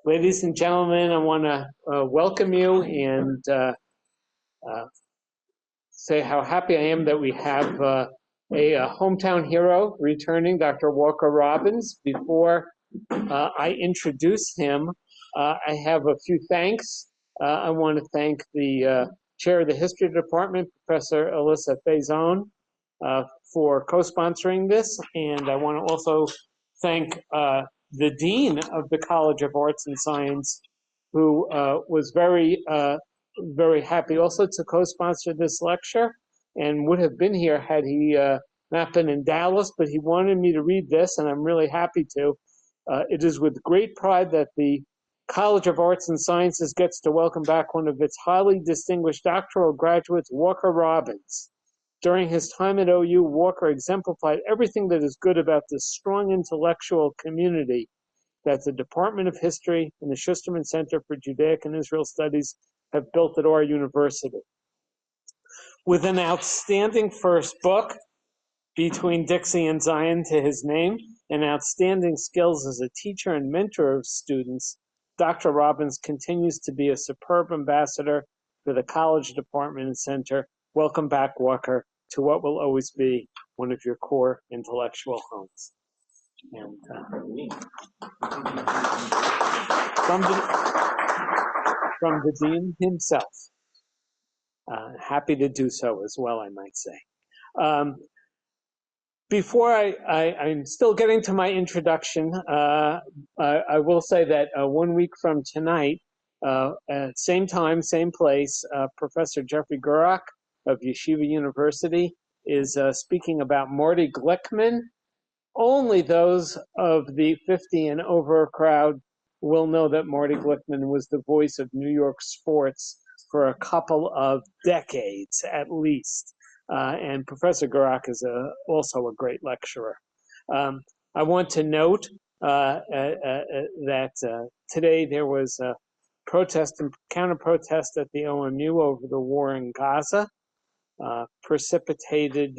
Ladies and gentlemen, I want to welcome you and say how happy I am that we have a hometown hero returning, Dr. Walker Robbins. Before I introduce him, I have a few thanks. I want to thank the chair of the history department, Professor Alyssa Faison, for co-sponsoring this, and I want to also thank the dean of the College of Arts and Science, who was very happy also to co-sponsor this lecture and would have been here had he not been in Dallas, but he wanted me to read this, and I'm really happy to. It is with great pride that the College of Arts and Sciences gets to welcome back one of its highly distinguished doctoral graduates, Walker Robbins. During his time at OU, Walker exemplified everything that is good about this strong intellectual community that the Department of History and the Schusterman Center for Judaic and Israel Studies have built at our university. With an outstanding first book, Between Dixie and Zion, to his name, and outstanding skills as a teacher and mentor of students, Dr. Robbins continues to be a superb ambassador for the College Department and Center. Welcome back, Walker, to what will always be one of your core intellectual homes. And from the dean himself. Happy to do so as well, I might say. Before I'm still getting to my introduction, I will say that 1 week from tonight, at same time, same place, Professor Jeffrey Gurak of Yeshiva University is speaking about Marty Glickman. Only those of the 50 and over crowd will know that Marty Glickman was the voice of New York sports for a couple of decades at least. And Professor Gurak is also a great lecturer. I want to note that today there was a protest and counter-protest at the OMU over the war in Gaza, precipitated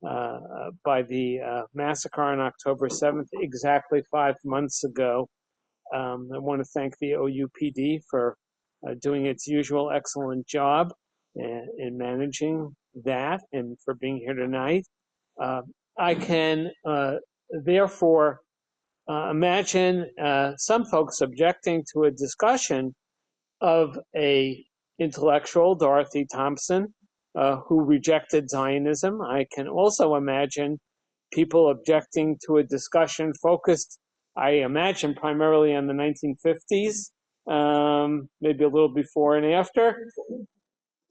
by the massacre on October 7th, exactly 5 months ago. I want to thank the OUPD for doing its usual excellent job in managing that and for being here tonight. I can therefore imagine some folks objecting to a discussion of a intellectual, Dorothy Thompson, who rejected Zionism. I can also imagine people objecting to a discussion focused, I imagine, primarily on the 1950s, maybe a little before and after,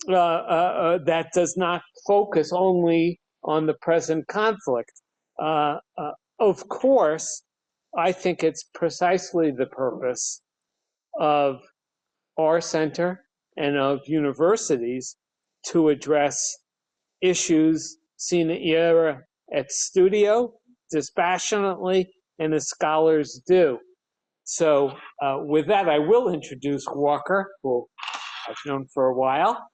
that does not focus only on the present conflict. Of course, I think it's precisely the purpose of our center and of universities to address issues sine ira et studio, dispassionately, and as scholars do. So with that, I will introduce Walker, who I've known for a while.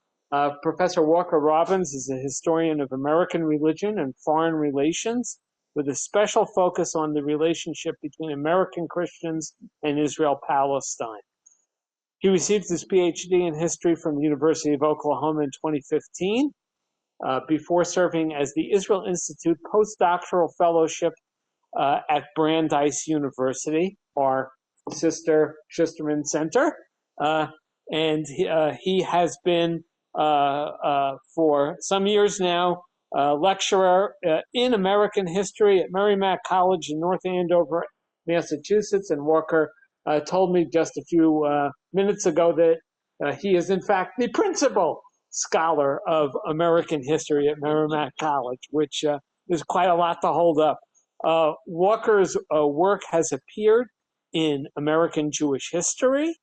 Professor Walker Robbins is a historian of American religion and foreign relations, with a special focus on the relationship between American Christians and Israel-Palestine. He received his PhD in history from the University of Oklahoma in 2015, before serving as the Israel Institute postdoctoral fellowship at Brandeis University, our sister Schusterman Center. And he has been, for some years now, lecturer in American history at Merrimack College in North Andover, Massachusetts. And Walker told me just a few minutes ago that he is, in fact, the principal scholar of American history at Merrimack College, which is quite a lot to hold up. Walker's work has appeared in American Jewish History,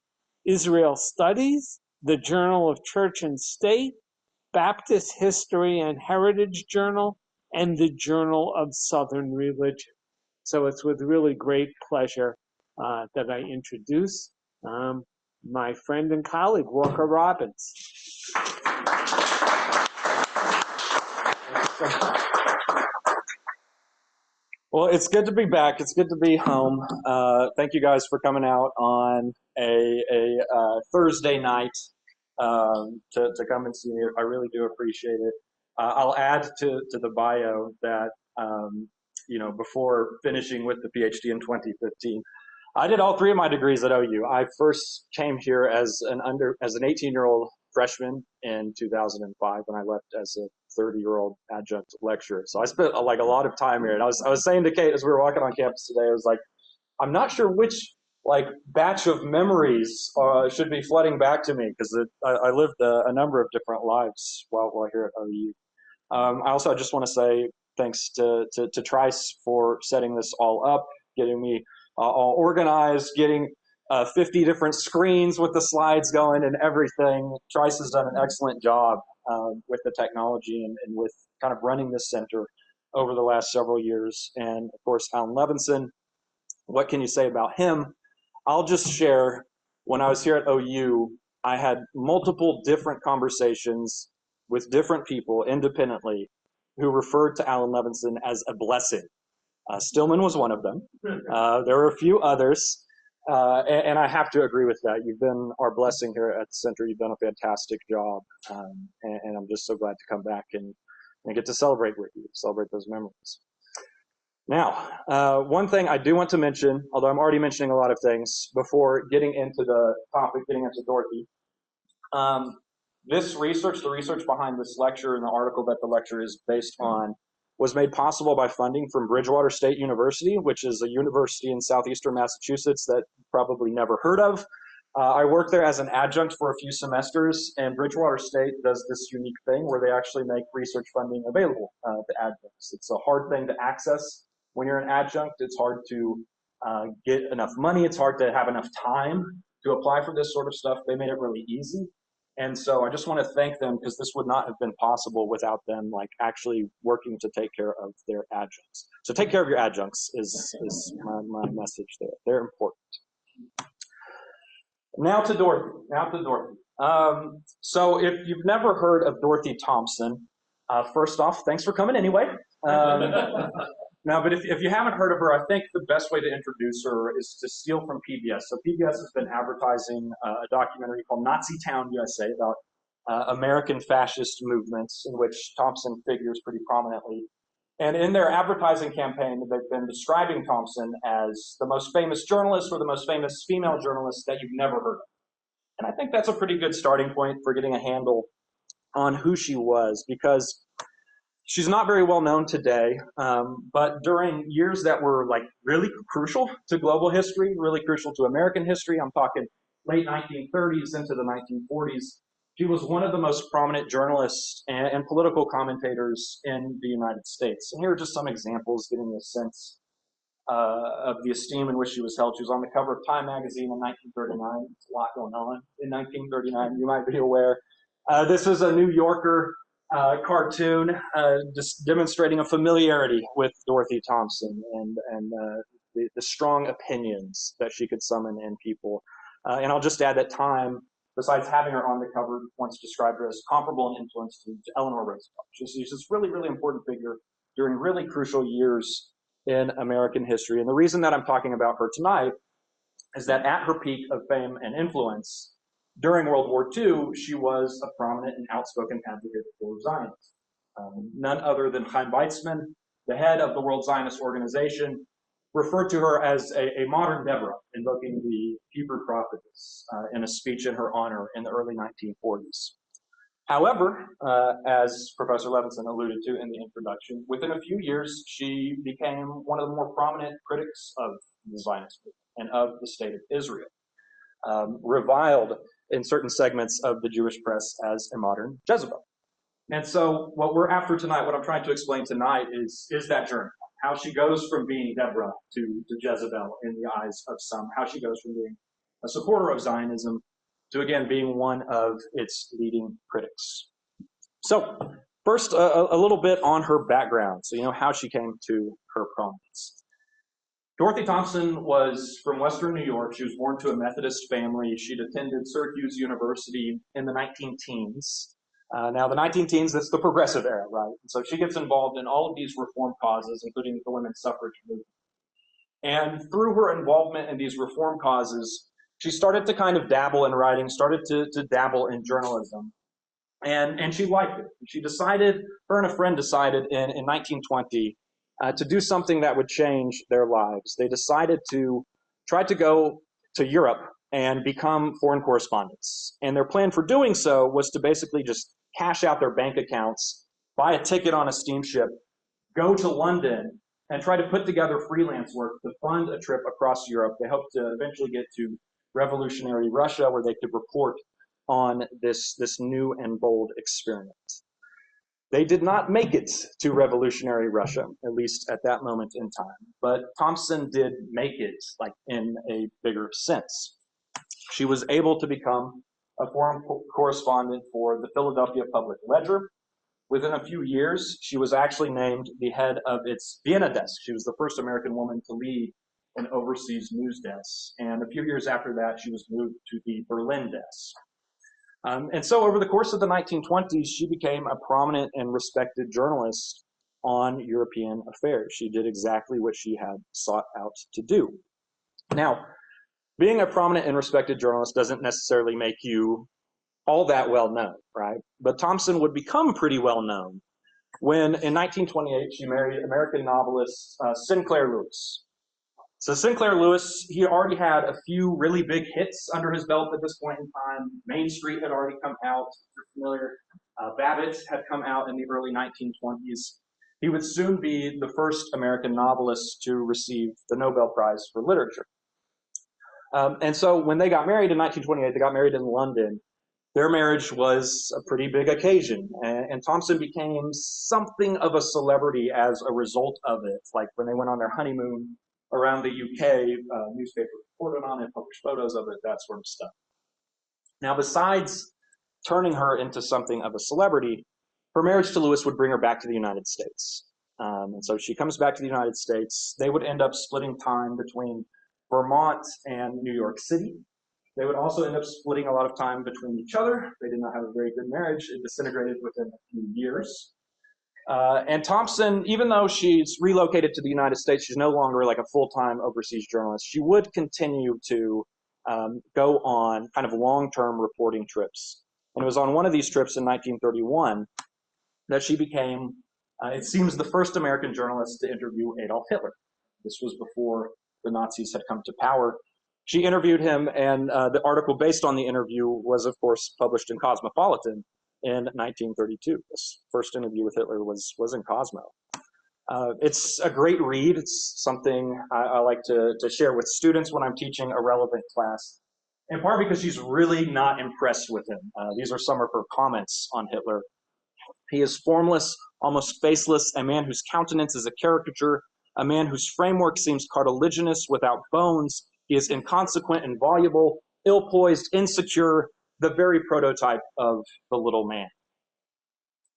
Israel Studies, the Journal of Church and State, Baptist History and Heritage Journal, and the Journal of Southern Religion. So it's with really great pleasure that I introduce my friend and colleague, Walker Robbins. Well, it's good to be back. It's good to be home. Thank you guys for coming out on a Thursday night to come and see me. I really do appreciate it. I'll add to the bio that, before finishing with the PhD in 2015, I did all three of my degrees at OU. I first came here as an 18-year-old freshman in 2005, and I left as a 30-year-old adjunct lecturer. So I spent like a lot of time here. And I was saying to Kate as we were walking on campus today, I was like, I'm not sure which like batch of memories should be flooding back to me, because I lived a number of different lives while here at OU. I just want to say thanks to Trice for setting this all up, getting me all organized, getting 50 different screens with the slides going and everything. Trice has done an excellent job with the technology and with kind of running this center over the last several years. And of course, Alan Levinson, what can you say about him? I'll just share, when I was here at OU, I had multiple different conversations with different people independently who referred to Alan Levinson as a blessing. Stillman was one of them. There were a few others, and I have to agree with that. You've been our blessing here at the center. You've done a fantastic job, and I'm just so glad to come back and get to celebrate with you, celebrate those memories. Now, one thing I do want to mention, although I'm already mentioning a lot of things, before getting into the topic, getting into Dorothy, this research, the research behind this lecture and the article that the lecture is based on, was made possible by funding from Bridgewater State University, which is a university in southeastern Massachusetts that you probably never heard of. I worked there as an adjunct for a few semesters, and Bridgewater State does this unique thing where they actually make research funding available to adjuncts. It's a hard thing to access when you're an adjunct. It's hard to get enough money. It's hard to have enough time to apply for this sort of stuff. They made it really easy. And so I just want to thank them, because this would not have been possible without them like actually working to take care of their adjuncts. So take care of your adjuncts is my message there. They're important. Now to Dorothy. So if you've never heard of Dorothy Thompson, first off, thanks for coming anyway. But if you haven't heard of her, I think the best way to introduce her is to steal from PBS. So PBS has been advertising a documentary called Nazi Town, USA, about American fascist movements, in which Thompson figures pretty prominently. And in their advertising campaign, they've been describing Thompson as the most famous journalist, or the most famous female journalist that you've never heard of. And I think that's a pretty good starting point for getting a handle on who she was, because she's not very well known today, but during years that were like really crucial to global history, really crucial to American history, I'm talking late 1930s into the 1940s, she was one of the most prominent journalists and political commentators in the United States. And here are just some examples, giving a sense of the esteem in which she was held. She was on the cover of Time magazine in 1939. There's a lot going on in 1939, you might be aware. This is a New Yorker cartoon just demonstrating a familiarity with Dorothy Thompson and the strong opinions that she could summon in people. And I'll just add that Time, besides having her on the cover, once described her as comparable in influence to Eleanor Roosevelt. She's this really, really important figure during really crucial years in American history. And the reason that I'm talking about her tonight is that at her peak of fame and influence during World War II, she was a prominent and outspoken advocate for Zionism. None other than Chaim Weizmann, the head of the World Zionist Organization, referred to her as a modern Deborah, invoking the Hebrew prophetess in a speech in her honor in the early 1940s. However, as Professor Levinson alluded to in the introduction, within a few years, she became one of the more prominent critics of the Zionist movement and of the state of Israel, reviled in certain segments of the Jewish press as a modern Jezebel. And so what we're after tonight, what I'm trying to explain tonight is that journey, how she goes from being Deborah to Jezebel in the eyes of some, how she goes from being a supporter of Zionism to, again, being one of its leading critics. So first, a little bit on her background, so you know how she came to her prominence. Dorothy Thompson was from Western New York. She was born to a Methodist family. She'd attended Syracuse University in the 19-teens. Now, the 19 teens, that's the progressive era, right? And so she gets involved in all of these reform causes, including the women's suffrage movement. And through her involvement in these reform causes, she started to kind of dabble in writing, started to dabble in journalism. And she liked it. She decided, her and a friend decided in 1920 to do something that would change their lives. They decided to try to go to Europe and become foreign correspondents. And their plan for doing so was to basically just cash out their bank accounts, buy a ticket on a steamship, go to London, and try to put together freelance work to fund a trip across Europe. They hoped to eventually get to revolutionary Russia, where they could report on this new and bold experiment. They did not make it to revolutionary Russia, at least at that moment in time. But Thompson did make it, like, in a bigger sense. She was able to become a foreign correspondent for the Philadelphia Public Ledger. Within a few years, she was actually named the head of its Vienna desk. She was the first American woman to lead an overseas news desk. And a few years after that, she was moved to the Berlin desk. And so over the course of the 1920s, she became a prominent and respected journalist on European affairs. She did exactly what she had sought out to do. Now, being a prominent and respected journalist doesn't necessarily make you all that well known, right? But Thompson would become pretty well known when, in 1928, she married American novelist Sinclair Lewis. So Sinclair Lewis, he already had a few really big hits under his belt at this point in time. Main Street had already come out, if you're familiar. Babbitt had come out in the early 1920s. He would soon be the first American novelist to receive the Nobel Prize for Literature. And so when they got married in 1928, they got married in London. Their marriage was a pretty big occasion, and Thompson became something of a celebrity as a result of it. Like when they went on their honeymoon around the UK, newspapers reported on it, published photos of it, that sort of stuff. Now, besides turning her into something of a celebrity, her marriage to Lewis would bring her back to the United States. And so she comes back to the United States. They would end up splitting time between Vermont and New York City. They would also end up splitting a lot of time between each other. They did not have a very good marriage. It disintegrated within a few years. And Thompson, even though she's relocated to the United States, she's no longer like a full-time overseas journalist. She would continue to go on kind of long-term reporting trips. And it was on one of these trips in 1931 that she became, it seems, the first American journalist to interview Adolf Hitler. This was before the Nazis had come to power. She interviewed him, and the article based on the interview was, of course, published in Cosmopolitan in 1932. This first interview with Hitler was in Cosmo. It's a great read. It's something I like to share with students when I'm teaching a relevant class, in part because she's really not impressed with him. These are some of her comments on Hitler. He is formless, almost faceless, a man whose countenance is a caricature, a man whose framework seems cartilaginous without bones. He is inconsequent and voluble, ill-poised, insecure, the very prototype of the little man.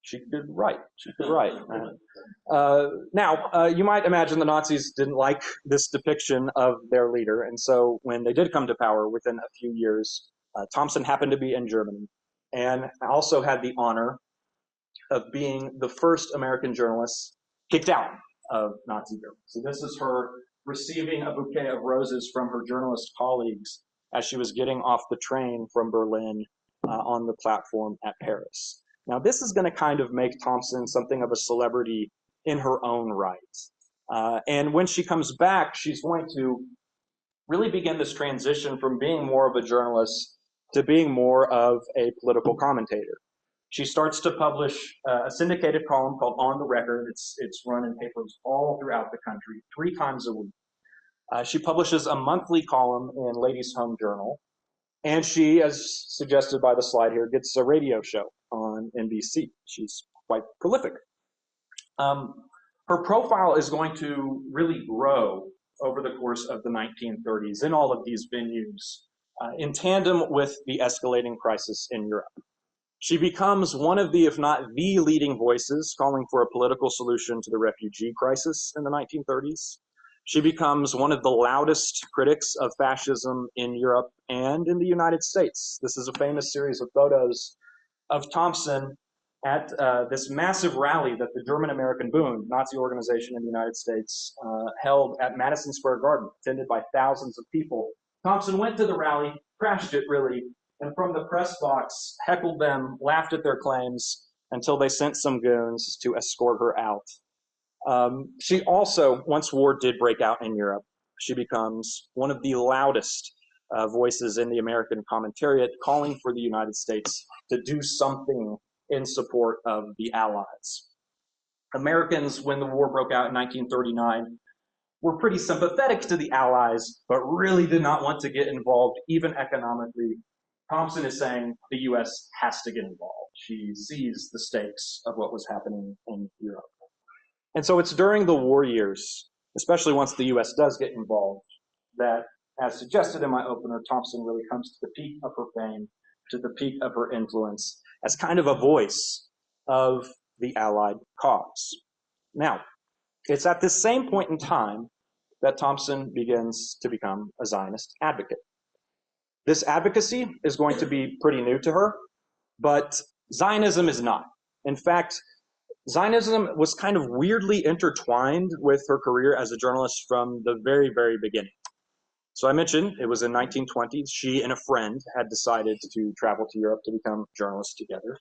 She could write. She could write. Now, you might imagine the Nazis didn't like this depiction of their leader, and so when they did come to power within a few years, Thompson happened to be in Germany and also had the honor of being the first American journalist kicked out of Nazi Germany. So this is her receiving a bouquet of roses from her journalist colleagues as she was getting off the train from Berlin on the platform at Paris. Now, this is going to kind of make Thompson something of a celebrity in her own right. And when she comes back, she's going to really begin this transition from being more of a journalist to being more of a political commentator. She starts to publish a syndicated column called On the Record. It's run in papers all throughout the country, 3 times a week. She publishes a monthly column in Ladies' Home Journal. And she, as suggested by the slide here, gets a radio show on NBC. She's quite prolific. Her profile is going to really grow over the course of the 1930s in all of these venues, in tandem with the escalating crisis in Europe. She becomes one of the, if not the leading voices calling for a political solution to the refugee crisis in the 1930s. She becomes one of the loudest critics of fascism in Europe and in the United States. This is a famous series of photos of Thompson at this massive rally that the German-American Bund, Nazi organization in the United States, held at Madison Square Garden, attended by thousands of people. Thompson went to the rally, crashed it really, and from the press box heckled them, laughed at their claims, until they sent some goons to escort her out. She also, once war did break out in Europe, she becomes one of the loudest voices in the American commentariat, calling for the United States to do something in support of the Allies. Americans, when the war broke out in 1939, were pretty sympathetic to the Allies, but really did not want to get involved, even economically. Thompson is saying the U.S. has to get involved. She sees the stakes of what was happening in Europe. And so it's during the war years, especially once the U.S. does get involved, that, as suggested in my opener, Thompson really comes to the peak of her fame, to the peak of her influence, as kind of a voice of the Allied cause. Now, it's at this same point in time that Thompson begins to become a Zionist advocate. This advocacy is going to be pretty new to her, but Zionism is not. In fact, Zionism was kind of weirdly intertwined with her career as a journalist from the very, very beginning. So I mentioned it was in 1920s. She and a friend had decided to travel to Europe to become journalists together.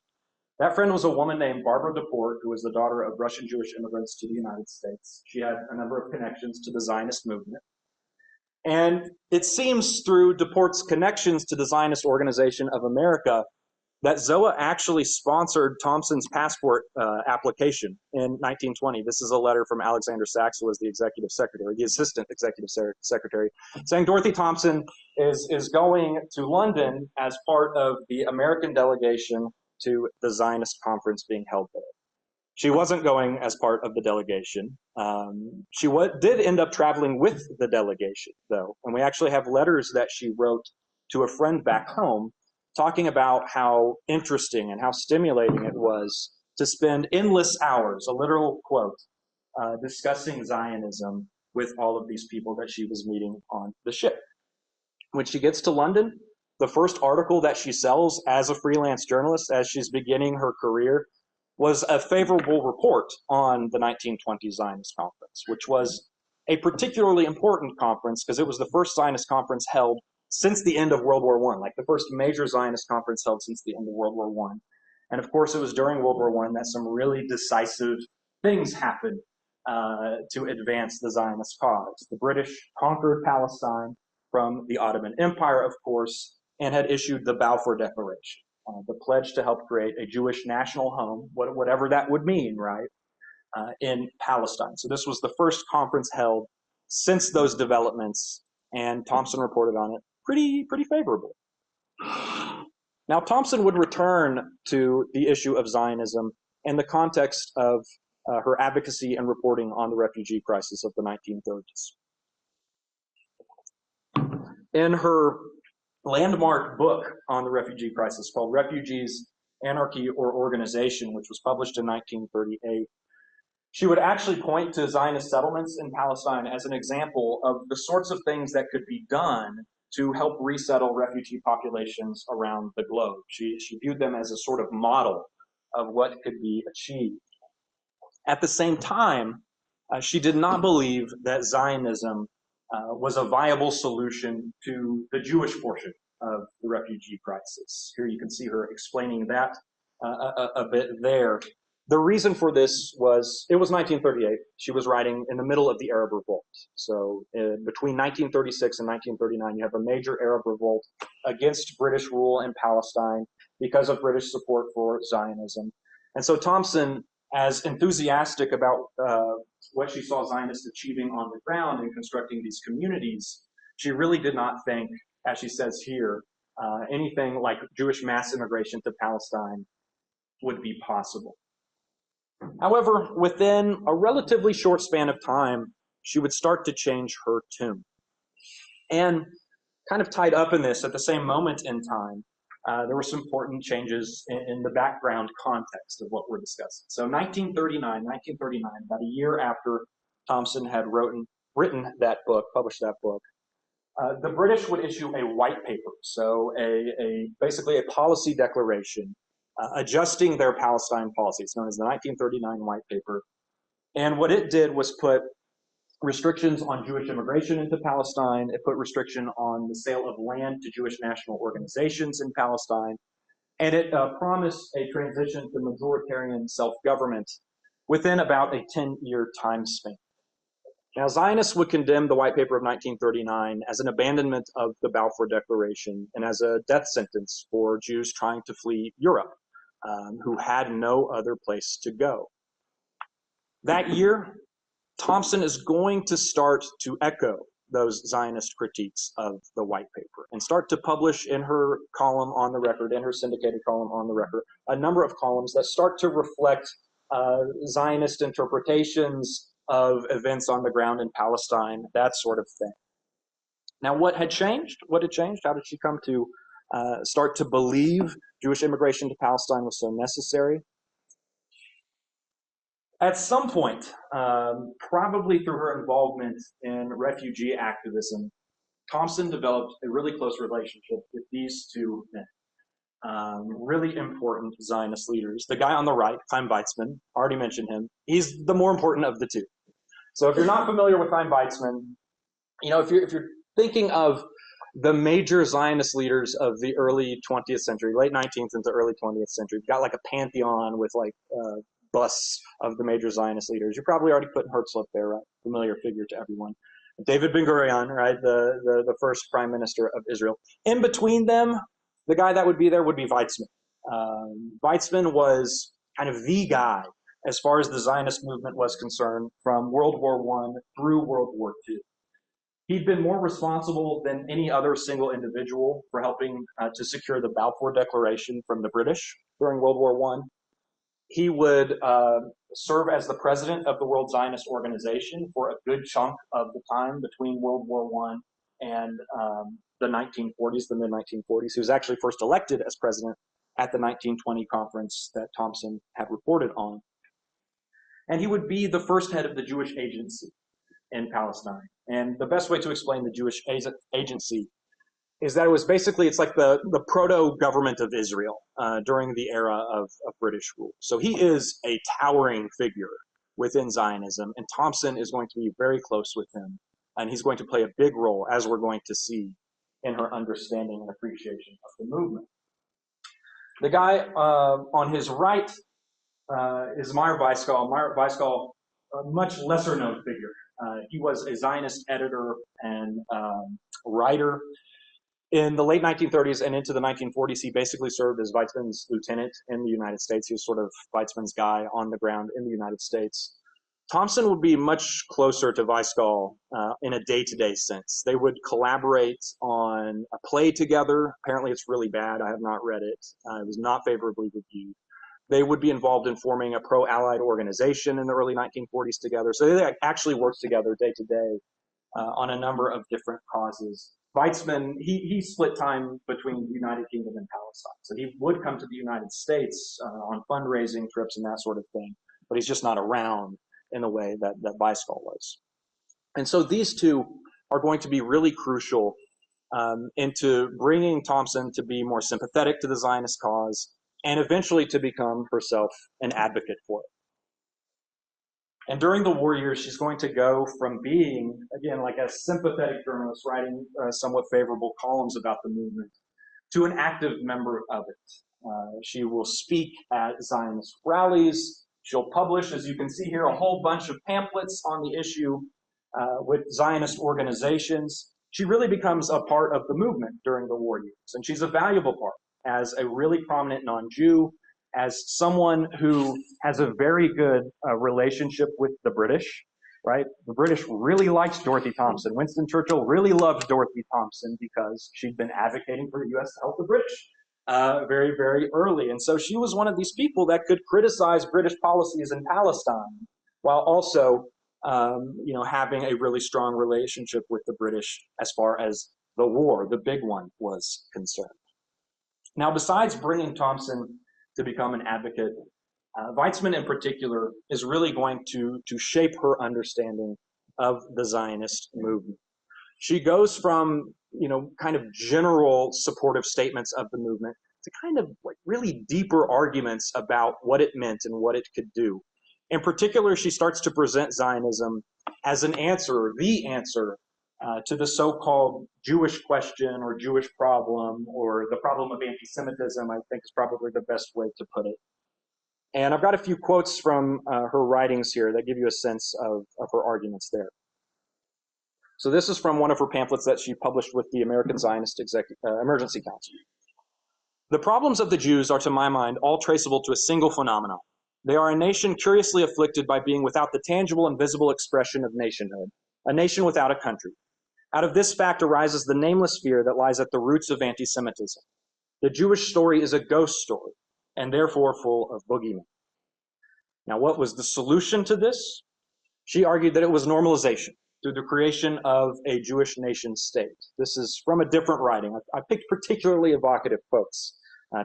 That friend was a woman named Barbara Deport, who was the daughter of Russian Jewish immigrants to the United States. She had a number of connections to the Zionist movement. And it seems through Deport's connections to the Zionist Organization of America that ZOA actually sponsored Thompson's passport application in 1920. This is a letter from Alexander Sachs, who was the executive secretary, the assistant executive secretary, saying Dorothy Thompson is going to London as part of the American delegation to the Zionist conference being held there. She wasn't going as part of the delegation. She did end up traveling with the delegation, though, and we actually have letters that she wrote to a friend back home talking about how interesting and how stimulating it was to spend endless hours, a literal quote, discussing Zionism with all of these people that she was meeting on the ship. When she gets to London, the first article that she sells as a freelance journalist, as she's beginning her career, was a favorable report on the 1920 Zionist conference, which was a particularly important conference because it was the first Zionist conference held since the end of World War I, like the first major Zionist conference held since the end of World War I. And of course, it was during World War I that some really decisive things happened to advance the Zionist cause. The British conquered Palestine from the Ottoman Empire, of course, and had issued the Balfour Declaration, the pledge to help create a Jewish national home, whatever that would mean, right, in Palestine. So this was the first conference held since those developments, and Thompson reported on it pretty favorably. Now, Thompson would return to the issue of Zionism in the context of her advocacy and reporting on the refugee crisis of the 1930s. In her landmark book on the refugee crisis called Refugees, Anarchy, or Organization, which was published in 1938, she would actually point to Zionist settlements in Palestine as an example of the sorts of things that could be done to help resettle refugee populations around the globe. She viewed them as a sort of model of what could be achieved. At the same time, she did not believe that Zionism was a viable solution to the Jewish portion of the refugee crisis. Here you can see her explaining that a bit there. The reason for this was, it was 1938. She was writing in the middle of the Arab Revolt. So between 1936 and 1939, you have a major Arab revolt against British rule in Palestine because of British support for Zionism. And so Thompson, as enthusiastic about what she saw Zionists achieving on the ground in constructing these communities, she really did not think, as she says here, anything like Jewish mass immigration to Palestine would be possible. However, within a relatively short span of time, she would start to change her tune. And kind of tied up in this, at the same moment in time, there were some important changes in the background context of what we're discussing. So 1939, about a year after Thompson had written that book, published that book, the British would issue a white paper, so basically a policy declaration adjusting their Palestine policy. It's known as the 1939 White Paper. And what it did was put restrictions on Jewish immigration into Palestine. It put restriction on the sale of land to Jewish national organizations in Palestine. And it promised a transition to majoritarian self-government within about a 10-year time span. Now, Zionists would condemn the White Paper of 1939 as an abandonment of the Balfour Declaration and as a death sentence for Jews trying to flee Europe, who had no other place to go. That year, Thompson is going to start to echo those Zionist critiques of the White Paper and start to publish in her column on the record, in her syndicated column on the record, a number of columns that start to reflect Zionist interpretations of events on the ground in Palestine, that sort of thing. Now, what had changed? What had changed? How did she come to start to believe Jewish immigration to Palestine was so necessary? At some point, probably through her involvement in refugee activism, Thompson developed a really close relationship with these two men, really important Zionist leaders. The guy on the right, Chaim Weizmann, already mentioned him. He's the more important of the two. So if you're not familiar with Chaim Weizmann, you know, if you're thinking of the major Zionist leaders of the early 20th century, late 19th into early 20th century, you've got like a pantheon with like busts of the major Zionist leaders. You're probably already putting Herzl up there, right? Familiar figure to everyone. David Ben-Gurion, right? The first prime minister of Israel. In between them, the guy that would be there would be Weizmann. Weizmann was kind of the guy as far as the Zionist movement was concerned from World War I through World War II. He'd been more responsible than any other single individual for helping to secure the Balfour Declaration from the British during World War I. He would serve as the president of the World Zionist Organization for a good chunk of the time between World War I and the 1940s, the mid-1940s. He was actually first elected as president at the 1920 conference that Thompson had reported on. And he would be the first head of the Jewish Agency in Palestine. And the best way to explain the Jewish Agency is that it was basically, it's like the proto-government of Israel during the era of British rule. So he is a towering figure within Zionism, and Thompson is going to be very close with him, and he's going to play a big role, as we're going to see, in her understanding and appreciation of the movement. The guy on his right is Meyer Weiskopf. Meyer Weiskopf, a much lesser known figure. He was a Zionist editor and writer. In the late 1930s and into the 1940s, he basically served as Weizmann's lieutenant in the United States. He was sort of Weizmann's guy on the ground in the United States. Thompson would be much closer to Weiskopf in a day-to-day sense. They would collaborate on a play together. Apparently it's really bad. I have not read it. It was not favorably reviewed. They would be involved in forming a pro-Allied organization in the early 1940s together. So they actually worked together day-to-day on a number of different causes. Weizmann, he split time between the United Kingdom and Palestine. So he would come to the United States on fundraising trips and that sort of thing, but he's just not around in the way that Weiskopf was. And so these two are going to be really crucial into bringing Thompson to be more sympathetic to the Zionist cause and eventually to become herself an advocate for it. And during the war years, she's going to go from being, again, like a sympathetic journalist writing somewhat favorable columns about the movement to an active member of it. She will speak at Zionist rallies. She'll publish, as you can see here, a whole bunch of pamphlets on the issue with Zionist organizations. She really becomes a part of the movement during the war years, and she's a valuable part as a really prominent non-Jew, as someone who has a very good relationship with the British, right? The British really liked Dorothy Thompson. Winston Churchill really loved Dorothy Thompson because she'd been advocating for the U.S. to help the British very, very early. And so she was one of these people that could criticize British policies in Palestine while also, having a really strong relationship with the British as far as the war, the big one, was concerned. Now, besides bringing Thompson to become an advocate, Weizmann in particular is really going to shape her understanding of the Zionist movement. She goes from, kind of general supportive statements of the movement to kind of like really deeper arguments about what it meant and what it could do. In particular, she starts to present Zionism as an answer, the answer, to the so-called Jewish question or Jewish problem, or the problem of anti-Semitism, I think is probably the best way to put it. And I've got a few quotes from her writings here that give you a sense of her arguments there. So this is from one of her pamphlets that she published with the American Zionist Emergency Council. The problems of the Jews are, to my mind, all traceable to a single phenomenon. They are a nation curiously afflicted by being without the tangible and visible expression of nationhood, a nation without a country. Out of this fact arises the nameless fear that lies at the roots of anti-Semitism. The Jewish story is a ghost story, and therefore full of boogeymen. Now, what was the solution to this? She argued that it was normalization through the creation of a Jewish nation state. This is from a different writing. I picked particularly evocative quotes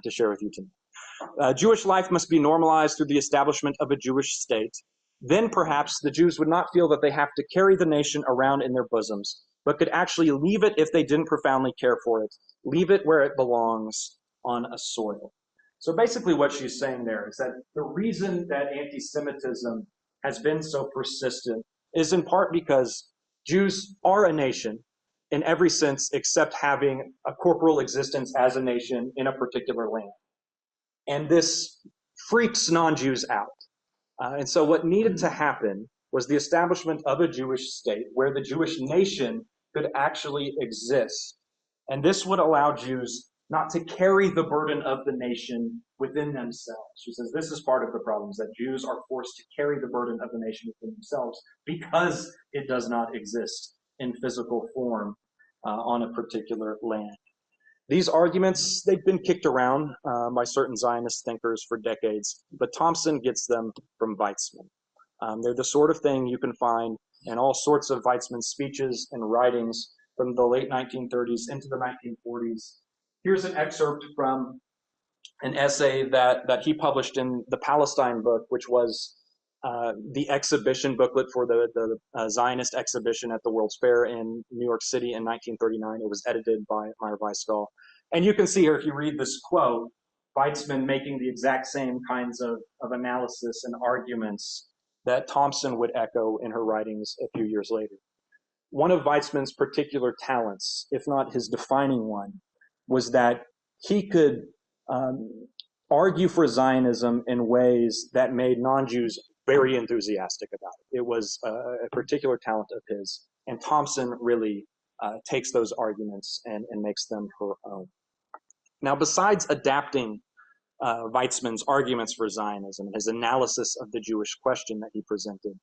to share with you tonight. Jewish life must be normalized through the establishment of a Jewish state. Then perhaps the Jews would not feel that they have to carry the nation around in their bosoms, but could actually leave it if they didn't profoundly care for it, leave it where it belongs on a soil. So basically what she's saying there is that the reason that anti-Semitism has been so persistent is in part because Jews are a nation in every sense except having a corporal existence as a nation in a particular land. And this freaks non-Jews out. And so what needed to happen was the establishment of a Jewish state where the Jewish nation could actually exist. And this would allow Jews not to carry the burden of the nation within themselves. She says this is part of the problem, is that Jews are forced to carry the burden of the nation within themselves because it does not exist in physical form on a particular land. These arguments, they've been kicked around by certain Zionist thinkers for decades, but Thompson gets them from Weizmann. They're the sort of thing you can find in all sorts of Weizmann's speeches and writings from the late 1930s into the 1940s. Here's an excerpt from an essay that he published in the Palestine book, which was the exhibition booklet for the Zionist exhibition at the World's Fair in New York City in 1939. It was edited by Meyer Weisgall. And you can see here, if you read this quote, Weizmann making the exact same kinds of analysis and arguments that Thompson would echo in her writings a few years later. One of Weizmann's particular talents, if not his defining one, was that he could argue for Zionism in ways that made non-Jews very enthusiastic about it. It was a particular talent of his, and Thompson really takes those arguments and makes them her own. Now, besides adapting Weizmann's arguments for Zionism and his analysis of the Jewish question that he presented,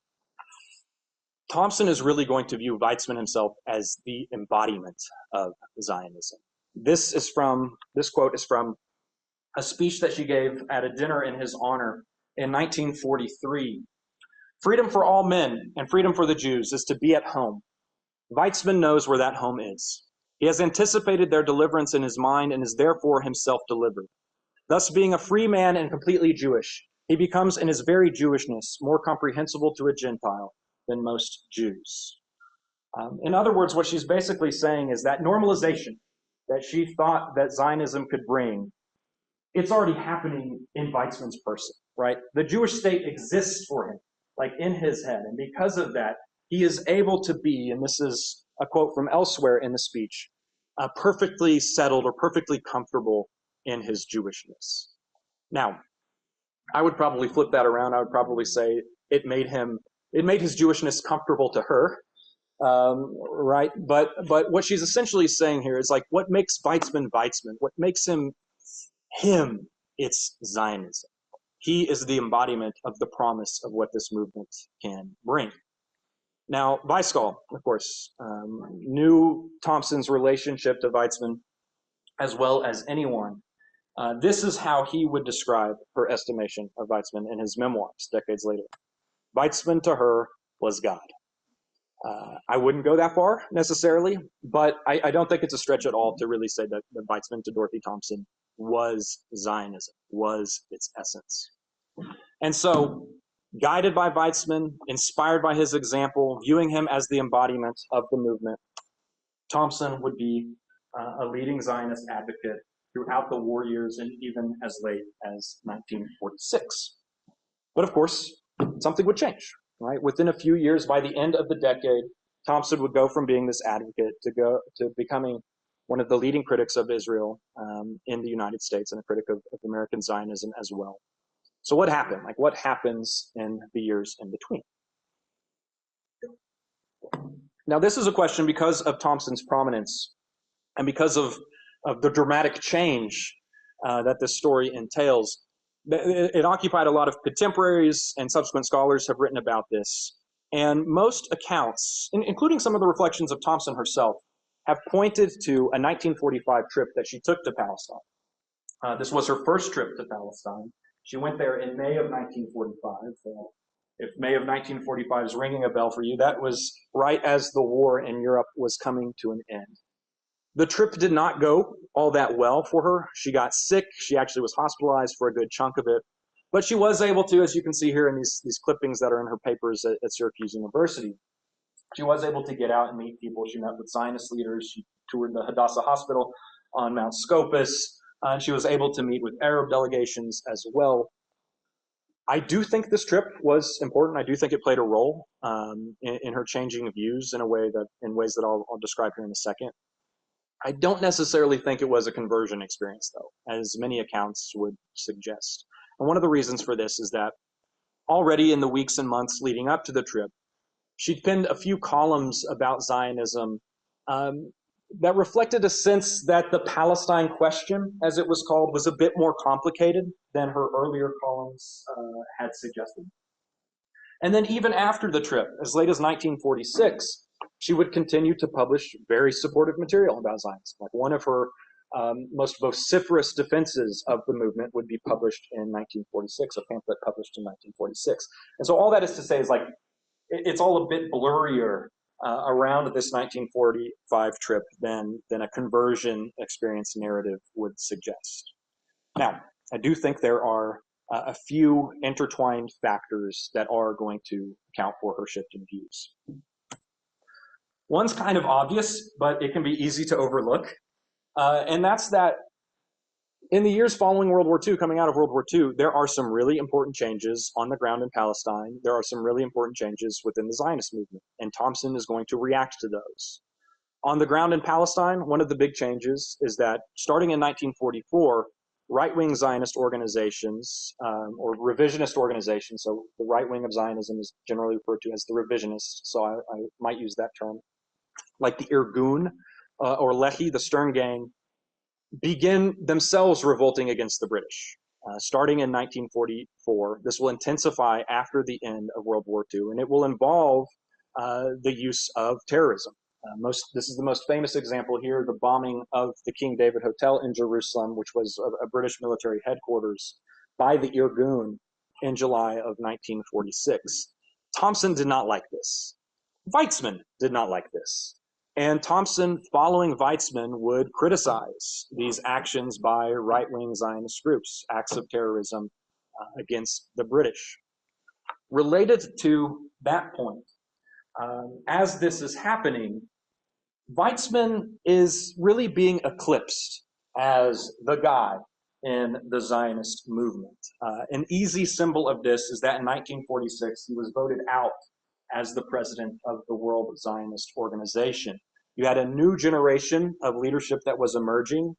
Thompson is really going to view Weizmann himself as the embodiment of Zionism. This quote is from a speech that she gave at a dinner in his honor in 1943. Freedom for all men and freedom for the Jews is to be at home. Weizmann knows where that home is. He has anticipated their deliverance in his mind and is therefore himself delivered. Thus, being a free man and completely Jewish, he becomes in his very Jewishness more comprehensible to a Gentile than most Jews. In other words, what she's basically saying is that normalization that she thought that Zionism could bring, it's already happening in Weizmann's person, right? The Jewish state exists for him, like in his head. And because of that, he is able to be, and this is a quote from elsewhere in the speech, perfectly settled or perfectly comfortable in his Jewishness. Now, I would probably flip that around. I would probably say it made his Jewishness comfortable to her, right? But what she's essentially saying here is like, what makes Weizmann Weizmann? What makes him, it's Zionism. He is the embodiment of the promise of what this movement can bring. Now, Weisgall, of course, knew Thompson's relationship to Weizmann as well as anyone. This is how he would describe her estimation of Weizmann in his memoirs decades later. Weizmann to her was God. I wouldn't go that far necessarily, but I don't think it's a stretch at all to really say that Weizmann to Dorothy Thompson was Zionism, was its essence. And so, guided by Weizmann, inspired by his example, viewing him as the embodiment of the movement, Thompson would be a leading Zionist advocate throughout the war years and even as late as 1946. But of course, something would change, right? Within a few years, by the end of the decade, Thompson would go from being this advocate to becoming one of the leading critics of Israel in the United States and a critic of American Zionism as well. So what happened? Like, what happens in the years in between? Now, this is a question because of Thompson's prominence and because of the dramatic change that this story entails. It occupied a lot of contemporaries, and subsequent scholars have written about this. And most accounts, including some of the reflections of Thompson herself, have pointed to a 1945 trip that she took to Palestine. This was her first trip to Palestine. She went there in May of 1945. If May of 1945 is ringing a bell for you, that was right as the war in Europe was coming to an end. The trip did not go all that well for her. She got sick. She actually was hospitalized for a good chunk of it. But she was able to, as you can see here in these clippings that are in her papers at Syracuse University, she was able to get out and meet people. She met with Zionist leaders. She toured the Hadassah Hospital on Mount Scopus. And she was able to meet with Arab delegations as well. I do think this trip was important. I do think it played a role in her changing views in ways that I'll describe here in a second. I don't necessarily think it was a conversion experience, though, as many accounts would suggest. And one of the reasons for this is that already in the weeks and months leading up to the trip, she'd penned a few columns about Zionism that reflected a sense that the Palestine question, as it was called, was a bit more complicated than her earlier columns had suggested. And then even after the trip, as late as 1946, she would continue to publish very supportive material about Zionism. Like one of her most vociferous defenses of the movement would be published in 1946, a pamphlet published in 1946. And so all that is to say is like, it's all a bit blurrier around this 1945 trip than a conversion experience narrative would suggest. Now, I do think there are a few intertwined factors that are going to account for her shift in views. One's kind of obvious, but it can be easy to overlook, and that's that in the years following World War II, coming out of World War II, there are some really important changes on the ground in Palestine. There are some really important changes within the Zionist movement, and Thompson is going to react to those. On the ground in Palestine, one of the big changes is that starting in 1944, right-wing Zionist organizations, or revisionist organizations, so the right wing of Zionism is generally referred to as the revisionists, so I might use that term, like the Irgun or Lehi, the Stern Gang, begin themselves revolting against the British. Starting in 1944, this will intensify after the end of World War II, and it will involve the use of terrorism. This is the most famous example here, the bombing of the King David Hotel in Jerusalem, which was a British military headquarters by the Irgun in July of 1946. Thompson did not like this. Weizmann did not like this. And Thompson, following Weizmann, would criticize these actions by right-wing Zionist groups, acts of terrorism against the British. Related to that point, as this is happening, Weizmann is really being eclipsed as the guy in the Zionist movement. An easy symbol of this is that in 1946, he was voted out as the president of the World Zionist Organization. You had a new generation of leadership that was emerging.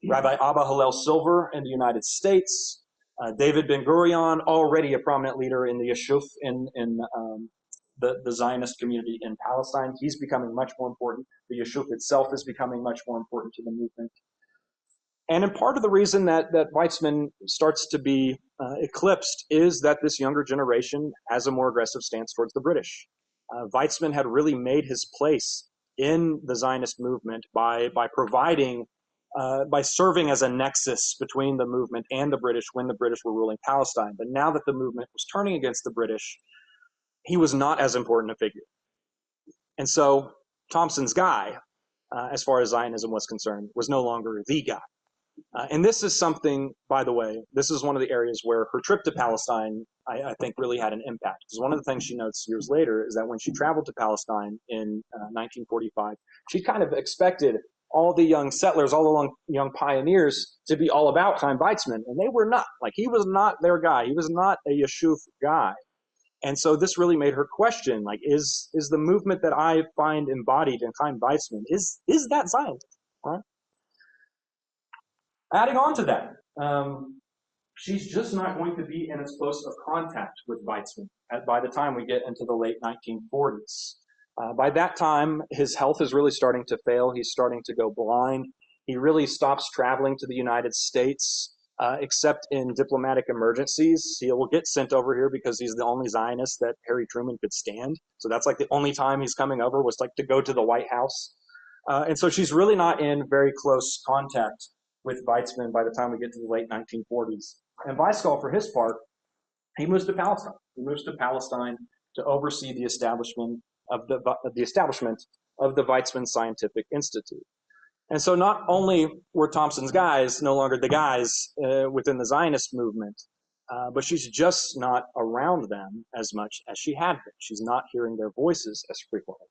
Rabbi Abba Hillel Silver in the United States, David Ben-Gurion, already a prominent leader in the Yeshuf in the Zionist community in Palestine. He's becoming much more important. The Yeshuf itself is becoming much more important to the movement. And in part of the reason that Weizmann starts to be eclipsed is that this younger generation has a more aggressive stance towards the British. Weizmann had really made his place in the Zionist movement by providing, by serving as a nexus between the movement and the British when the British were ruling Palestine. But now that the movement was turning against the British, he was not as important a figure. And so Thompson's guy, as far as Zionism was concerned, was no longer the guy. And this is something, by the way, this is one of the areas where her trip to Palestine, I think, really had an impact. Because one of the things she notes years later is that when she traveled to Palestine in 1945, she kind of expected all the young settlers, all the young pioneers to be all about Chaim Weizmann, and they were not. Like, he was not their guy. He was not a Yeshuv guy. And so this really made her question, like, is the movement that I find embodied in Chaim Weizmann, is that Zionism? Right? Adding on to that, she's just not going to be in as close of contact with Weizmann by the time we get into the late 1940s. By that time, his health is really starting to fail. He's starting to go blind. He really stops traveling to the United States, except in diplomatic emergencies. He will get sent over here because he's the only Zionist that Harry Truman could stand. So that's like the only time he's coming over was like to go to the White House. And so she's really not in very close contact with Weizmann by the time we get to the late 1940s. And Weizskol, for his part, he moves to Palestine. He moves to Palestine to oversee the establishment of the Weizmann Scientific Institute. And so not only were Thompson's guys no longer the guys within the Zionist movement, but she's just not around them as much as she had been. She's not hearing their voices as frequently.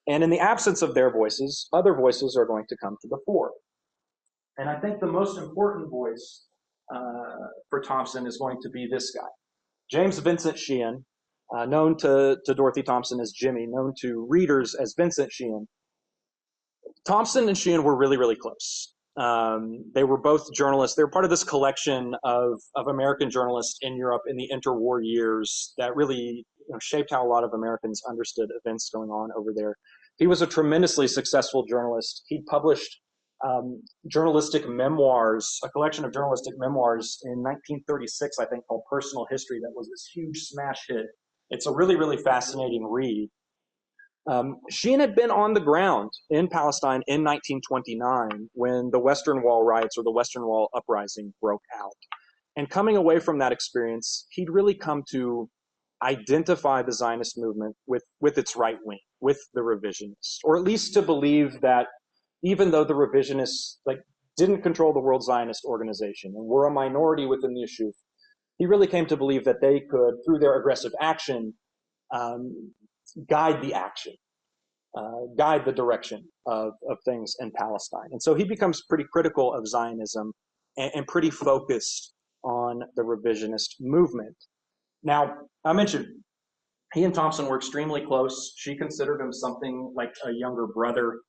And in the absence of their voices, other voices are going to come to the fore. And I think the most important voice for Thompson is going to be this guy, James Vincent Sheehan, known to Dorothy Thompson as Jimmy, known to readers as Vincent Sheehan. Thompson and Sheehan were really, really close. They were both journalists. They were part of this collection of American journalists in Europe in the interwar years that really shaped how a lot of Americans understood events going on over there. He was a tremendously successful journalist. He published journalistic memoirs, a collection of journalistic memoirs in 1936, I think, called Personal History, that was this huge smash hit. It's a really, really fascinating read. Sheehan had been on the ground in Palestine in 1929 when the Western Wall riots or the Western Wall uprising broke out. And coming away from that experience, he'd really come to identify the Zionist movement with its right wing, with the revisionists, or at least to believe that even though the revisionists didn't control the World Zionist Organization and were a minority within the Yeshuv, he really came to believe that they could, through their aggressive action, guide the action, guide the direction of things in Palestine. And so he becomes pretty critical of Zionism and pretty focused on the revisionist movement. Now, I mentioned he and Thompson were extremely close. She considered him something like a younger brother.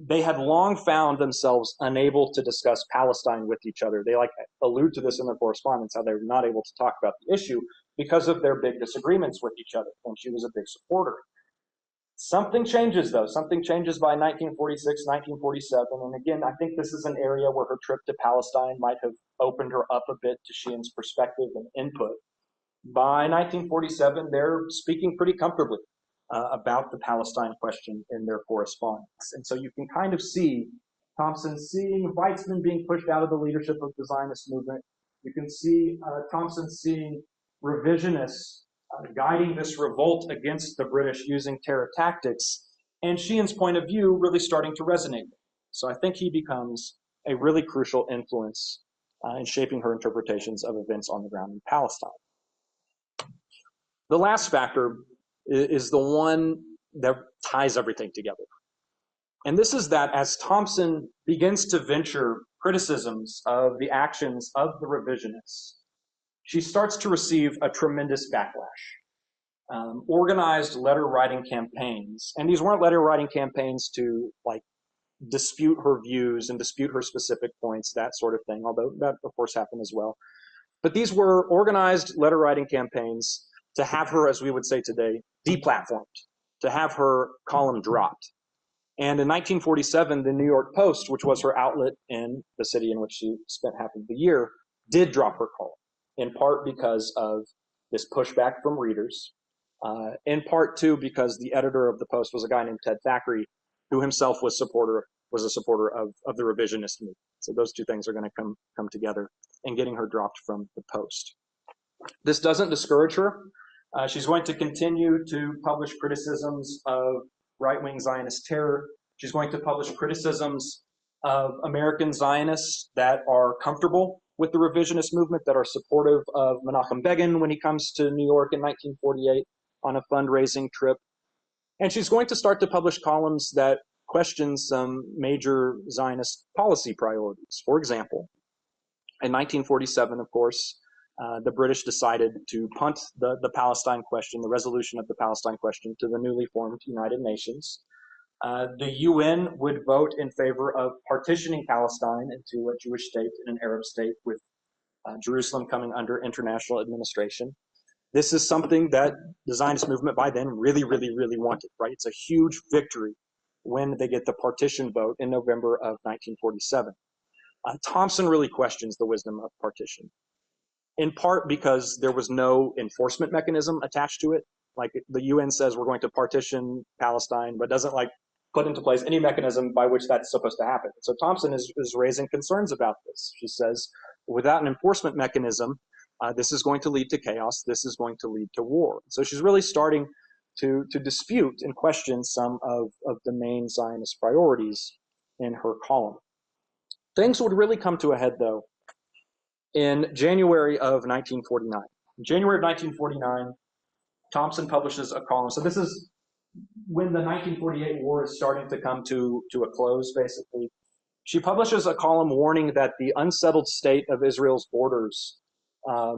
They had long found themselves unable to discuss Palestine with each other. They allude to this in their correspondence, how they're not able to talk about the issue because of their big disagreements with each other, and she was a big supporter. Something changes, though. Something changes by 1946, 1947, and again, I think this is an area where her trip to Palestine might have opened her up a bit to Sheehan's perspective and input. By 1947, they're speaking pretty comfortably about the Palestine question in their correspondence. And so you can kind of see Thompson seeing Weizmann being pushed out of the leadership of the Zionist movement. You can see Thompson seeing revisionists guiding this revolt against the British using terror tactics, and Sheehan's point of view really starting to resonate. So I think he becomes a really crucial influence in shaping her interpretations of events on the ground in Palestine. The last factor is the one that ties everything together. And this is that as Thompson begins to venture criticisms of the actions of the revisionists, she starts to receive a tremendous backlash. Organized letter writing campaigns, and these weren't letter writing campaigns to dispute her views and dispute her specific points, that sort of thing, although that of course happened as well. But these were organized letter writing campaigns to have her, as we would say today, deplatformed, to have her column dropped. And in 1947, the New York Post, which was her outlet in the city in which she spent half of the year, did drop her column, in part because of this pushback from readers, in part too because the editor of the Post was a guy named Ted Thackeray, who himself was a supporter of the revisionist movement. So those two things are going to come together in getting her dropped from the Post. This doesn't discourage her. She's going to continue to publish criticisms of right-wing Zionist terror. She's going to publish criticisms of American Zionists that are comfortable with the revisionist movement, that are supportive of Menachem Begin when he comes to New York in 1948 on a fundraising trip. And she's going to start to publish columns that questions some major Zionist policy priorities. For example, in 1947, of course, the British decided to punt the Palestine question, the resolution of the Palestine question, to the newly formed United Nations. The UN would vote in favor of partitioning Palestine into a Jewish state and an Arab state, with Jerusalem coming under international administration. This is something that the Zionist movement by then really, really, really wanted, right? It's a huge victory when they get the partition vote in November of 1947. Thompson really questions the wisdom of partition, in part because there was no enforcement mechanism attached to it. Like, the UN says we're going to partition Palestine, but doesn't put into place any mechanism by which that's supposed to happen. So Thompson is raising concerns about this. She says, without an enforcement mechanism, this is going to lead to chaos. This is going to lead to war. So she's really starting to dispute and question some of the main Zionist priorities in her column. Things would really come to a head, though, in January of 1949. In January of 1949, Thompson publishes a column. So this is when the 1948 war is starting to come to a close, basically. She publishes a column warning that the unsettled state of Israel's borders, as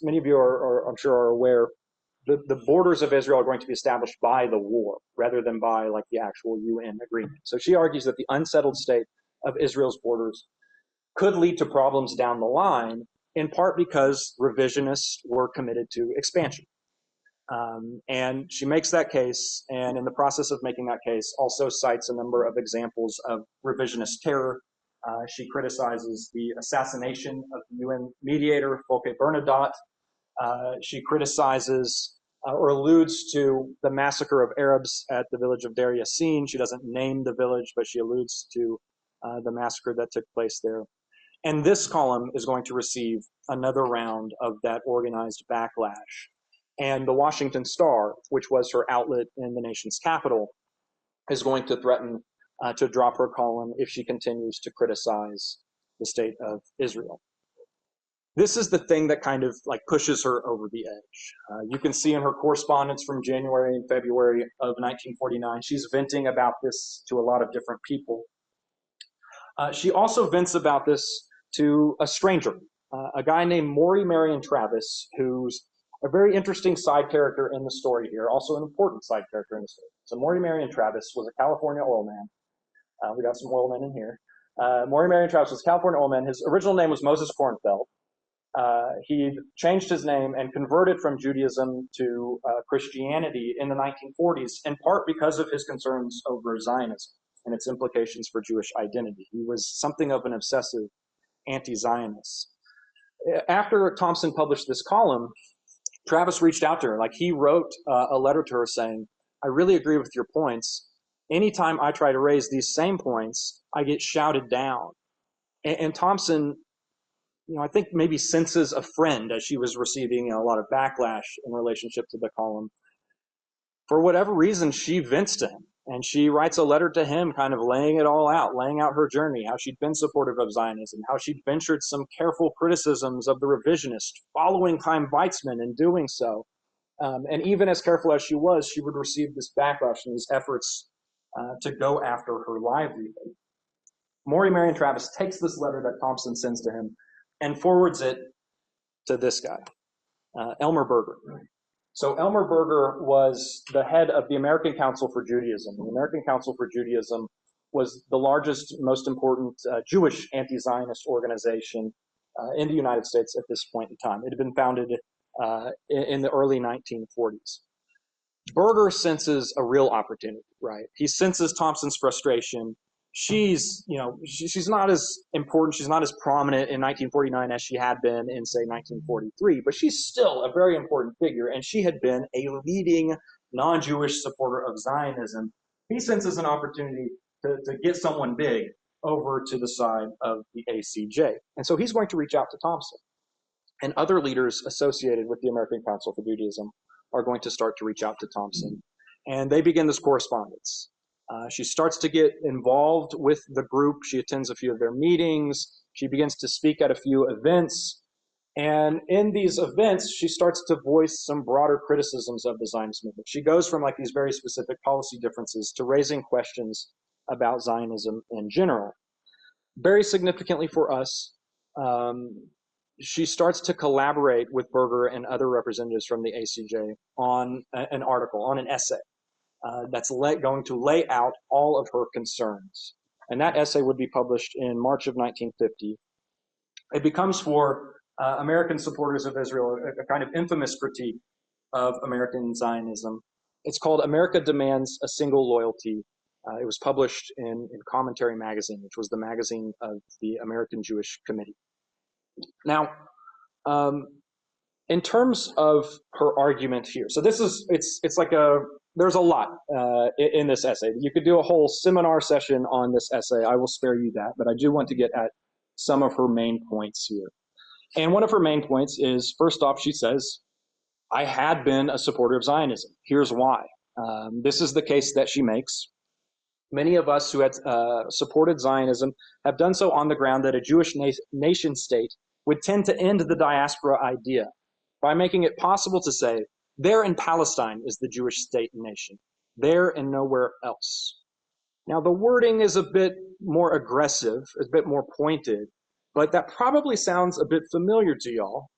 many of you are I'm sure are aware, the borders of Israel are going to be established by the war rather than by the actual UN agreement. So she argues that the unsettled state of Israel's borders could lead to problems down the line, in part because revisionists were committed to expansion. And she makes that case, and in the process of making that case, also cites a number of examples of revisionist terror. She criticizes the assassination of the UN mediator, Folke Bernadotte. She criticizes or alludes to the massacre of Arabs at the village of Deir Yassin. She doesn't name the village, but she alludes to the massacre that took place there. And this column is going to receive another round of that organized backlash. And the Washington Star, which was her outlet in the nation's capital, is going to threaten to drop her column if she continues to criticize the state of Israel. This is the thing that kind of pushes her over the edge. You can see in her correspondence from January and February of 1949, she's venting about this to a lot of different people. She also vents about this to a stranger, a guy named Maury Marion Travis, who's a very interesting side character in the story here, also an important side character in the story. So Maury Marion Travis was a California oil man. We got some oil men in here. Maury Marion Travis was a California oil man. His original name was Moses Kornfeld. He changed his name and converted from Judaism to Christianity in the 1940s, in part because of his concerns over Zionism and its implications for Jewish identity. He was something of an obsessive anti-Zionist. After Thompson published this column, Travis reached out to her. He wrote a letter to her saying, I really agree with your points. Anytime I try to raise these same points, I get shouted down. And Thompson, I think maybe senses a friend, as she was receiving a lot of backlash in relationship to the column. For whatever reason, she vents to him. And she writes a letter to him kind of laying it all out, laying out her journey, how she'd been supportive of Zionism, how she'd ventured some careful criticisms of the revisionists, following Chaim Weizmann in doing so. And even as careful as she was, she would receive this backlash and these efforts to go after her livelihood. Maury Marion Travis takes this letter that Thompson sends to him and forwards it to this guy, Elmer Berger. So Elmer Berger was the head of the American Council for Judaism. The American Council for Judaism was the largest, most important Jewish anti-Zionist organization in the United States at this point in time. It had been founded in the early 1940s. Berger senses a real opportunity, right? He senses Thompson's frustration. She's not as important, she's not as prominent in 1949 as she had been in, say, 1943, but she's still a very important figure, and she had been a leading non-Jewish supporter of Zionism. He senses an opportunity to get someone big over to the side of the ACJ. And so he's going to reach out to Thompson. And other leaders associated with the American Council for Judaism are going to start to reach out to Thompson. And they begin this correspondence. She starts to get involved with the group. She attends a few of their meetings. She begins to speak at a few events. And in these events, she starts to voice some broader criticisms of the Zionist movement. She goes from like these very specific policy differences to raising questions about Zionism in general. Very significantly for us, she starts to collaborate with Berger and other representatives from the ACJ on an article, on an essay that's going to lay out all of her concerns. And that essay would be published in March of 1950. It becomes for American supporters of Israel a kind of infamous critique of American Zionism. It's called America Demands a Single Loyalty. It was published in Commentary Magazine, which was the magazine of the American Jewish Committee. Now, in terms of her argument here, so this is, it's like there's a lot in this essay. You could do a whole seminar session on this essay. I will spare you that, but I do want to get at some of her main points here. And one of her main points is, first off, she says, I had been a supporter of Zionism. Here's why. This is the case that she makes. Many of us who had supported Zionism have done so on the ground that a Jewish nation state would tend to end the diaspora idea by making it possible to say, there in Palestine is the Jewish state and nation, there and nowhere else. Now, the wording is a bit more aggressive, a bit more pointed, but that probably sounds a bit familiar to y'all,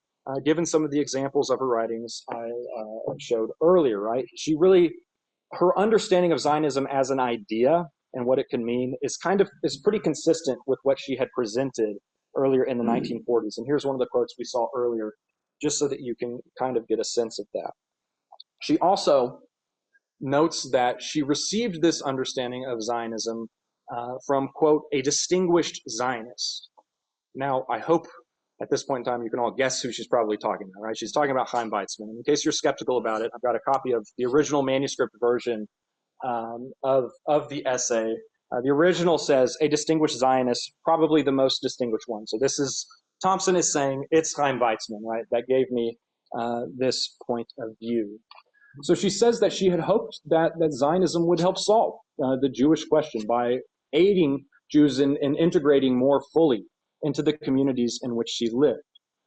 given some of the examples of her writings I showed earlier, right? Her understanding of Zionism as an idea and what it can mean is pretty consistent with what she had presented earlier in the 1940s. And here's one of the quotes we saw earlier, just so that you can kind of get a sense of that. She also notes that she received this understanding of Zionism from, quote, a distinguished Zionist. Now, I hope at this point in time you can all guess who she's probably talking about, right? She's talking about Chaim Weizmann. In case you're skeptical about it, I've got a copy of the original manuscript version of the essay. The original says, a distinguished Zionist, probably the most distinguished one. So Thompson is saying, it's Chaim Weizmann, right? That gave me this point of view. So she says that she had hoped that Zionism would help solve the Jewish question by aiding Jews in integrating more fully into the communities in which she lived.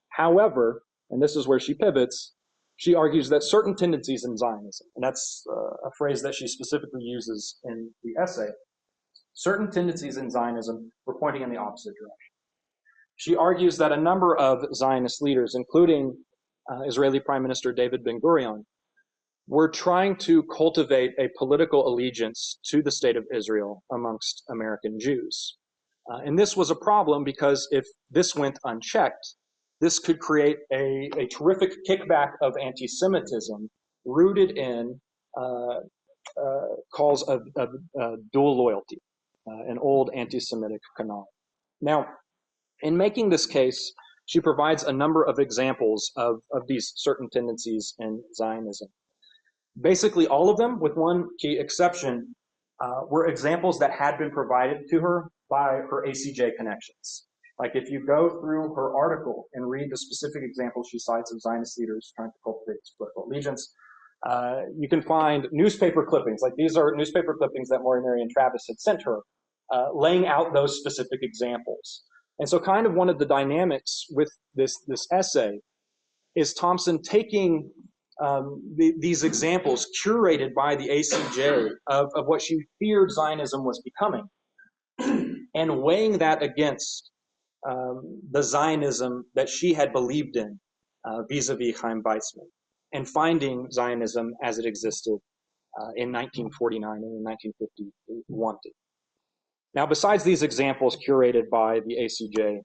However, and this is where she pivots, she argues that certain tendencies in Zionism, and that's a phrase that she specifically uses in the essay, certain tendencies in Zionism were pointing in the opposite direction. She argues that a number of Zionist leaders, including Israeli Prime Minister David Ben-Gurion, were trying to cultivate a political allegiance to the state of Israel amongst American Jews. And this was a problem because if this went unchecked, this could create a terrific kickback of anti-Semitism rooted in calls of dual loyalty, an old anti-Semitic canon. Now, in making this case, she provides a number of examples of these certain tendencies in Zionism. Basically, all of them, with one key exception, were examples that had been provided to her by her ACJ connections. Like if you go through her article and read the specific examples she cites of Zionist leaders trying to cultivate this political allegiance, you can find newspaper clippings. Like these are newspaper clippings that Maury Marion Travis had sent her, laying out those specific examples. And so kind of one of the dynamics with this essay is Thompson taking these examples curated by the ACJ of what she feared Zionism was becoming and weighing that against the Zionism that she had believed in vis-a-vis Chaim Weizmann, and finding Zionism as it existed in 1949 and in 1950 wanted. Now, besides these examples curated by the ACJ,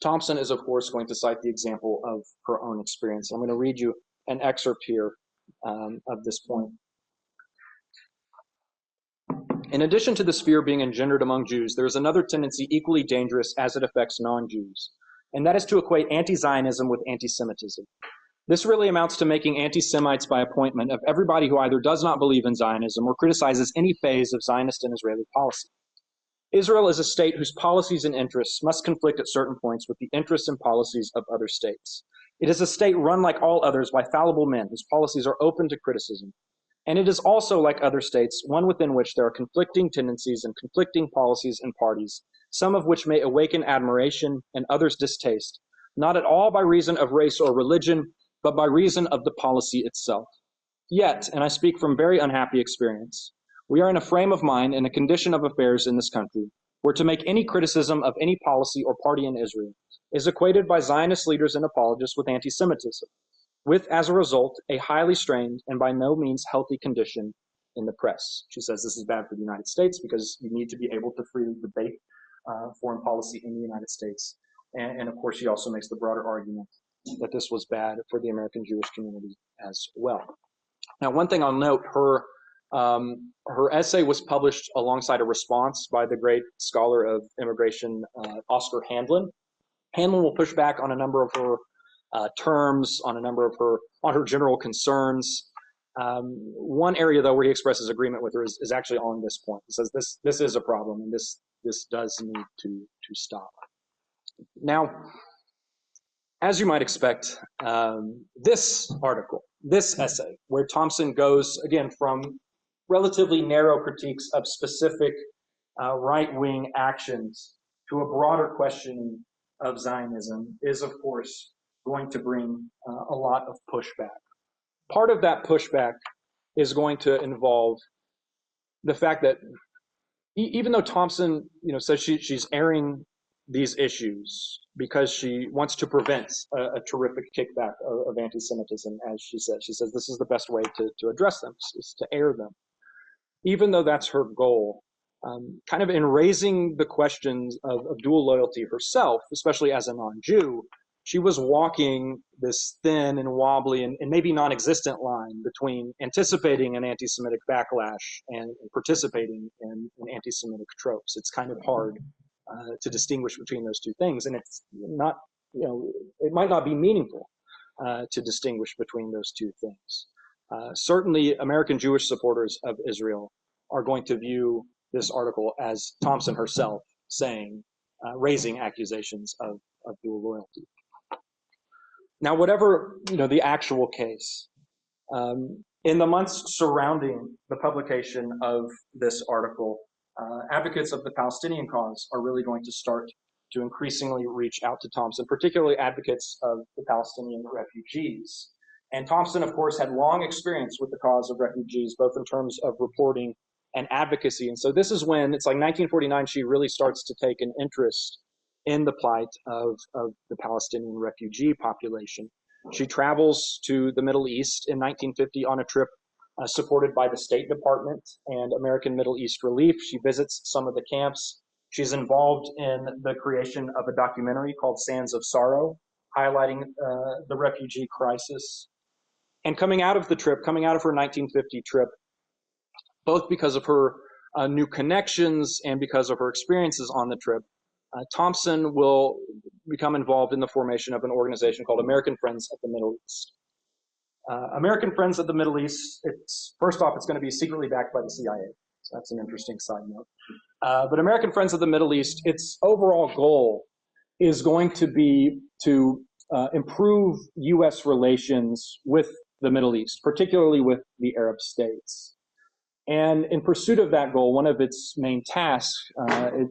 Thompson is, of course, going to cite the example of her own experience. I'm going to read you an excerpt here of this point. In addition to this fear being engendered among Jews, there is another tendency equally dangerous as it affects non-Jews, and that is to equate anti-Zionism with anti-Semitism. This really amounts to making anti-Semites by appointment of everybody who either does not believe in Zionism or criticizes any phase of Zionist and Israeli policy. Israel is a state whose policies and interests must conflict at certain points with the interests and policies of other states. It is a state run like all others by fallible men whose policies are open to criticism. And it is also, like other states, one within which there are conflicting tendencies and conflicting policies and parties, some of which may awaken admiration and others distaste, not at all by reason of race or religion, but by reason of the policy itself. Yet, and I speak from very unhappy experience, we are in a frame of mind and a condition of affairs in this country where to make any criticism of any policy or party in Israel is equated by Zionist leaders and apologists with anti-Semitism, with, as a result, a highly strained and by no means healthy condition in the press. She says this is bad for the United States because you need to be able to freely debate foreign policy in the United States. And of course, she also makes the broader argument that this was bad for the American Jewish community as well. Now, one thing I'll note, her essay was published alongside a response by the great scholar of immigration, Oscar Handlin. Handlin will push back on a number of her terms, on her general concerns. One area, though, where he expresses agreement with her is actually on this point. He says this is a problem, and this does need to stop. Now, as you might expect, this article, this essay, where Thompson goes, again, from relatively narrow critiques of specific right-wing actions to a broader questioning of Zionism, is, of course, going to bring a lot of pushback. Part of that pushback is going to involve the fact that even though Thompson, says she's airing these issues because she wants to prevent a terrific kickback of anti-Semitism, as she says this is the best way to address them, is to air them. Even though that's her goal, kind of in raising the questions of dual loyalty herself, especially as a non-Jew, she was walking this thin and wobbly and maybe non-existent line between anticipating an anti-Semitic backlash and participating in anti-Semitic tropes. It's kind of hard to distinguish between those two things, and it's not, it might not be meaningful to distinguish between those two things. Certainly, American Jewish supporters of Israel are going to view this article as Thompson herself saying, raising accusations of dual loyalty. Now, whatever the actual case, in the months surrounding the publication of this article, advocates of the Palestinian cause are really going to start to increasingly reach out to Thompson, particularly advocates of the Palestinian refugees. And Thompson, of course, had long experience with the cause of refugees, both in terms of reporting and advocacy. And so this is when, it's like 1949, she really starts to take an interest in the plight of the Palestinian refugee population. She travels to the Middle East in 1950 on a trip supported by the State Department and American Middle East Relief. She visits some of the camps. She's involved in the creation of a documentary called Sands of Sorrow, highlighting the refugee crisis. And coming out of her 1950 trip, both because of her new connections and because of her experiences on the trip, Thompson will become involved in the formation of an organization called American Friends of the Middle East. American Friends of the Middle East, first off, it's going to be secretly backed by the CIA. So that's an interesting side note. But American Friends of the Middle East, its overall goal is going to be to improve U.S. relations with the Middle East, particularly with the Arab states. And in pursuit of that goal, one of its main tasks,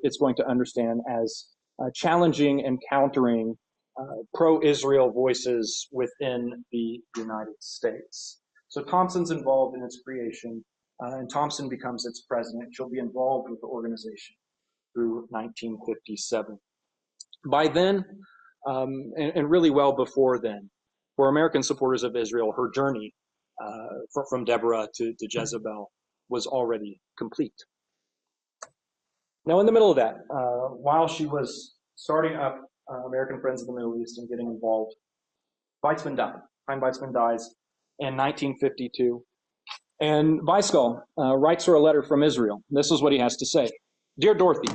it's going to understand as challenging and countering pro-Israel voices within the United States. So Thompson's involved in its creation, and Thompson becomes its president. She'll be involved with the organization through 1957. By then, and really well before then, for American supporters of Israel, her journey from Deborah to Jezebel was already complete. Now, in the middle of that, while she was starting up American Friends of the Middle East and getting involved, Weizmann died. Chaim Weizmann dies in 1952. And Weizmann writes her a letter from Israel. This is what he has to say. Dear Dorothy,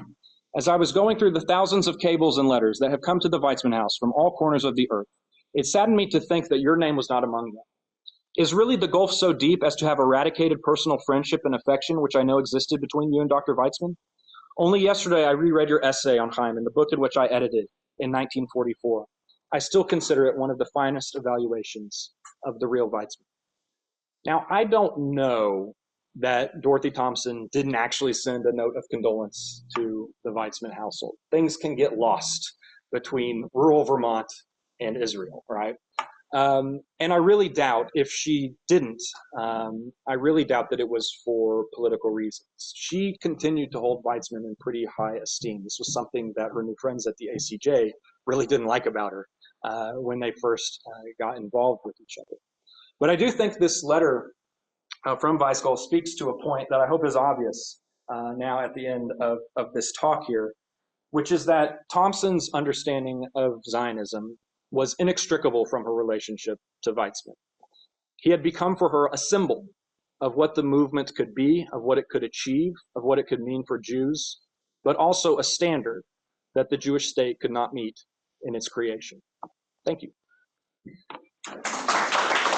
as I was going through the thousands of cables and letters that have come to the Weizmann house from all corners of the earth, it saddened me to think that your name was not among them. Is really the gulf so deep as to have eradicated personal friendship and affection, which I know existed between you and Dr. Weizmann? Only yesterday I reread your essay on Chaim in the book in which I edited in 1944. I still consider it one of the finest evaluations of the real Weizmann. Now, I don't know that Dorothy Thompson didn't actually send a note of condolence to the Weizmann household. Things can get lost between rural Vermont and Israel, right? And I really doubt if she didn't, I really doubt that it was for political reasons. She continued to hold Weizmann in pretty high esteem. This was something that her new friends at the ACJ really didn't like about her when they first got involved with each other. But I do think this letter from Weizgall speaks to a point that I hope is obvious now at the end of this talk here, which is that Thompson's understanding of Zionism was inextricable from her relationship to Weizmann. He had become for her a symbol of what the movement could be, of what it could achieve, of what it could mean for Jews, but also a standard that the Jewish state could not meet in its creation. Thank you.